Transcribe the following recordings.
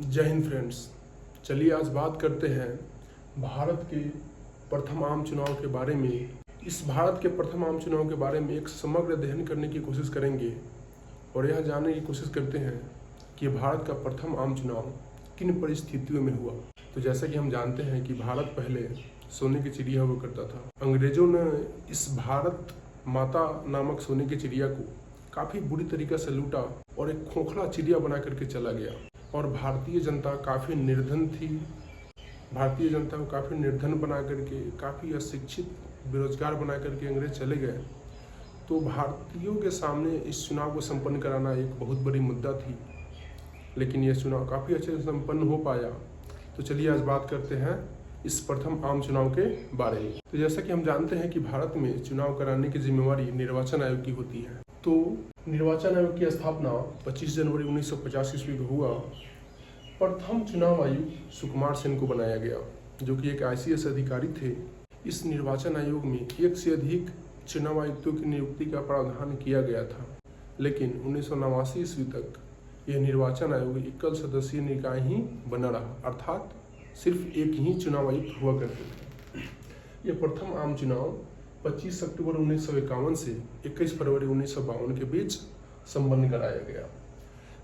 जय हिंद फ्रेंड्स। चलिए आज बात करते हैं भारत के प्रथम आम चुनाव के बारे में। इस भारत के प्रथम आम चुनाव के बारे में एक समग्र अध्ययन करने की कोशिश करेंगे और यह जानने की कोशिश करते हैं कि भारत का प्रथम आम चुनाव किन परिस्थितियों में हुआ। तो जैसा कि हम जानते हैं कि भारत पहले सोने की चिड़िया हुआ करता था। अंग्रेजों ने इस भारत माता नामक सोने की चिड़िया को काफ़ी बुरी तरीके से लूटा और एक खोखला चिड़िया बना करके चला गया और भारतीय जनता काफ़ी निर्धन थी। भारतीय जनता को काफ़ी निर्धन बना करके, काफ़ी अशिक्षित बेरोजगार बना करके अंग्रेज चले गए। तो भारतीयों के सामने इस चुनाव को संपन्न कराना एक बहुत बड़ी मुद्दा थी, लेकिन यह चुनाव काफ़ी अच्छे से संपन्न हो पाया। तो चलिए आज बात करते हैं इस प्रथम आम चुनाव के बारे में। तो जैसा कि हम जानते हैं कि भारत में चुनाव कराने की जिम्मेवारी निर्वाचन आयोग की होती है। तो निर्वाचन आयोग की स्थापना 25 जनवरी 1950 ईस्वी को हुआ। प्रथम चुनाव आयुक्त सुकुमार सेन को बनाया गया, जो कि एक ICS अधिकारी थे। इस निर्वाचन आयोग में एक से अधिक चुनाव आयुक्तों की नियुक्ति का प्रावधान किया गया था, लेकिन 1989 ईस्वी तक यह निर्वाचन आयोग एकल सदस्यीय निकाय ही बना रहा, अर्थात सिर्फ एक ही चुनाव आयुक्त हुआ करते थे। यह प्रथम आम चुनाव 25 अक्टूबर 1951 से 21 फरवरी 1952 के बीच संपन्न कराया गया।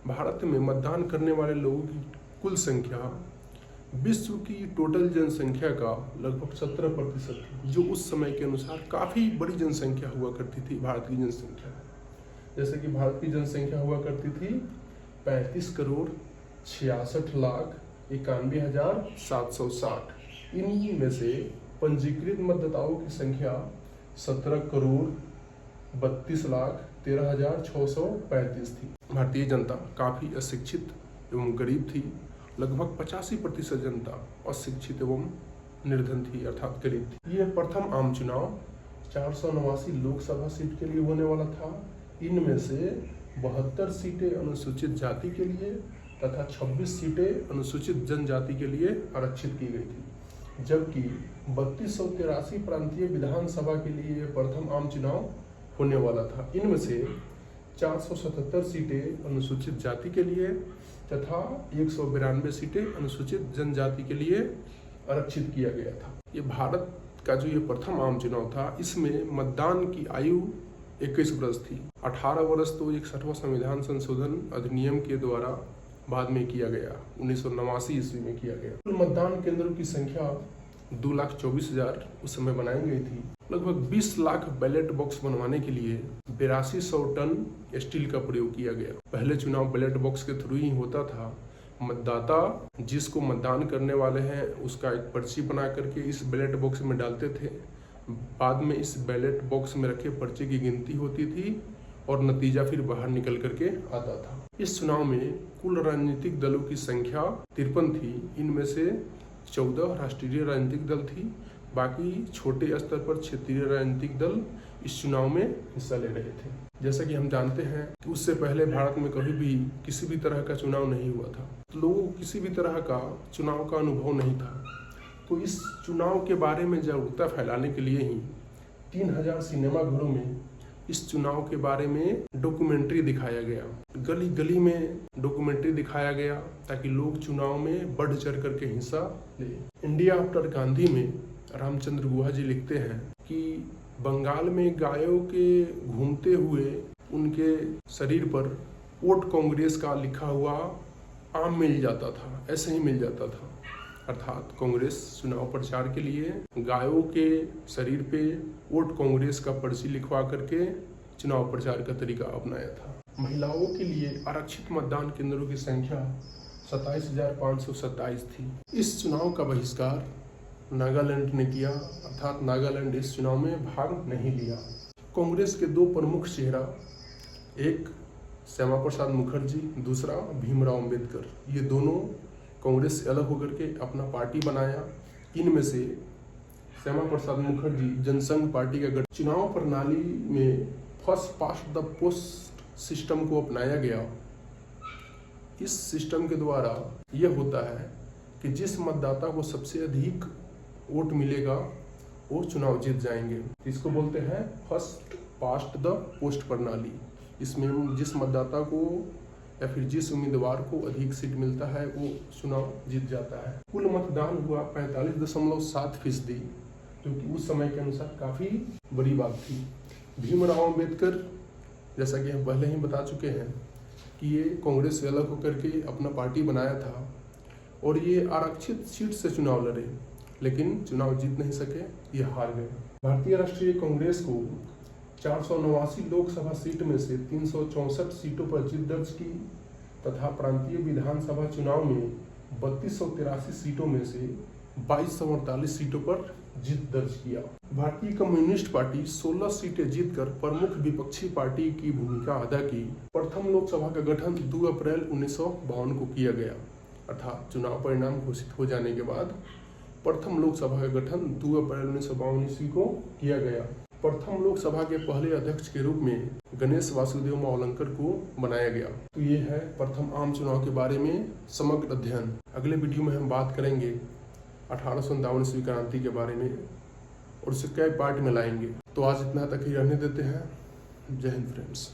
भारत में मतदान करने वाले लोगों की कुल संख्या विश्व की टोटल जनसंख्या का लगभग 17% थी, जो उस समय के अनुसार काफ़ी बड़ी जनसंख्या हुआ करती थी। भारत की जनसंख्या, जैसे कि भारत की जनसंख्या हुआ करती थी 35,66,91,760। इनमें में से पंजीकृत मतदाताओं की संख्या 17,32,13,635 थी। भारतीय जनता काफ़ी अशिक्षित एवं गरीब थी। लगभग 85% जनता अशिक्षित एवं निर्धन थी, अर्थात गरीब थी। यह प्रथम आम चुनाव 489 लोकसभा सीट के लिए होने वाला था। इनमें से 72 सीटें अनुसूचित जाति के लिए तथा 26 सीटें अनुसूचित जनजाति के लिए आरक्षित की गई थी, जबकि 3283 प्रांतीय विधानसभा के लिए यह प्रथम आम चुनाव होने वाला था। इनमें से 477 सीटें अनुसूचित जाति के लिए तथा 192 सीटें अनुसूचित जनजाति के लिए आरक्षित किया गया था। ये भारत का जो ये प्रथम आम चुनाव था, इसमें मतदान की आयु 21 वर्ष थी। 18 वर्ष तो 61वां संविधान संशोधन अधिनियम के द्वारा बाद में किया गया, 1989 ईस्वी में किया गया। कुल मतदान केंद्रों की संख्या 2,24,000 उस समय बनाई गई थी। लगभग 20 लाख बैलेट बॉक्स बनवाने के लिए 8200 टन स्टील का प्रयोग किया गया। पहले चुनाव बैलेट बॉक्स के थ्रू ही होता था। मतदाता जिसको मतदान करने वाले हैं उसका एक पर्ची बना करके इस बैलेट बॉक्स में डालते थे। बाद में इस बैलेट बॉक्स में रखे पर्चे की गिनती होती थी और नतीजा फिर बाहर निकल करके आता था। इस चुनाव में कुल राजनीतिक दलों की संख्या 53 थी। इनमें से 14 राष्ट्रीय राजनीतिक दल थी, बाकी छोटे स्तर पर क्षेत्रीय राजनीतिक दल इस चुनाव में हिस्सा ले रहे थे। जैसा कि हम जानते हैं कि उससे पहले भारत में कभी भी किसी भी तरह का चुनाव नहीं हुआ था, तो लोगों को किसी भी तरह का चुनाव का अनुभव नहीं था। तो इस चुनाव के बारे में जागरूकता फैलाने के लिए ही 3000 सिनेमा घरों में इस चुनाव के बारे में डॉक्यूमेंट्री दिखाया गया। गली गली में डॉक्यूमेंट्री दिखाया गया ताकि लोग चुनाव में बढ़ चढ़ करके हिस्सा ले। इंडिया आफ्टर गांधी में रामचंद्र गुहा जी लिखते हैं कि बंगाल में गायों के घूमते हुए उनके शरीर पर वोट कांग्रेस का लिखा हुआ आम मिल जाता था, ऐसे ही मिल जाता था। अर्थात कांग्रेस चुनाव प्रचार के लिए गायों के शरीर पे वोट कांग्रेस का पर्ची लिखवा करके चुनाव प्रचार का तरीका अपनाया था। महिलाओं के लिए आरक्षित मतदान केंद्रों की संख्या 27,527 थी। इस चुनाव का बहिष्कार नागालैंड ने किया, अर्थात नागालैंड इस चुनाव में भाग नहीं लिया। कांग्रेस के दो प्रमुख चेहरा, एक श्यामा प्रसाद मुखर्जी, दूसरा भीमराव अम्बेडकर, ये दोनों कांग्रेस से अलग होकर के अपना पार्टी बनाया। इनमें से श्यामा प्रसाद मुखर्जी जनसंघ पार्टी का गठन। चुनाव प्रणाली में first past the post system को अपनाया गया। इस सिस्टम के द्वारा यह होता है कि जिस मतदाता को सबसे अधिक वोट मिलेगा वो चुनाव जीत जाएंगे। इसको बोलते हैं फर्स्ट पास्ट द पोस्ट प्रणाली। इसमें जिस मतदाता को या फिर जिस उम्मीदवार को अधिक सीट मिलता है वो चुनाव जीत जाता है। कुल मतदान हुआ 45.7%, जो कि उस समय के अनुसार काफी बड़ी बात थी। भीमराव अंबेडकर, जैसा कि हम पहले ही बता चुके हैं कि ये कांग्रेस से अलग होकर के अपना पार्टी बनाया था और ये आरक्षित सीट से चुनाव लड़े, लेकिन चुनाव जीत नहीं सके, ये हार गए। भारतीय राष्ट्रीय कांग्रेस को 489 लोकसभा सीट में से 364 सीटों पर जीत दर्ज की तथा प्रांतीय विधानसभा चुनाव में 3283 सीटों में से 2248 सीटों पर जीत दर्ज किया। भारतीय कम्युनिस्ट पार्टी 16 सीटें जीतकर प्रमुख विपक्षी पार्टी की भूमिका अदा की। प्रथम लोकसभा का गठन 2 अप्रैल 1952 को किया गया, अर्थात चुनाव परिणाम घोषित हो जाने के बाद प्रथम लोकसभा का गठन 2 अप्रैल 1952 ईस्वी को किया गया। प्रथम लोकसभा के पहले अध्यक्ष के रूप में गणेश वासुदेव मावलंकर को बनाया गया। तो ये है प्रथम आम चुनाव के बारे में समग्र अध्ययन। अगले वीडियो में हम बात करेंगे 1857 ईस्वी क्रांति के बारे में और उसे कई पार्ट में लाएंगे। तो आज इतना तक ही रहने देते हैं। जय हिंद फ्रेंड्स।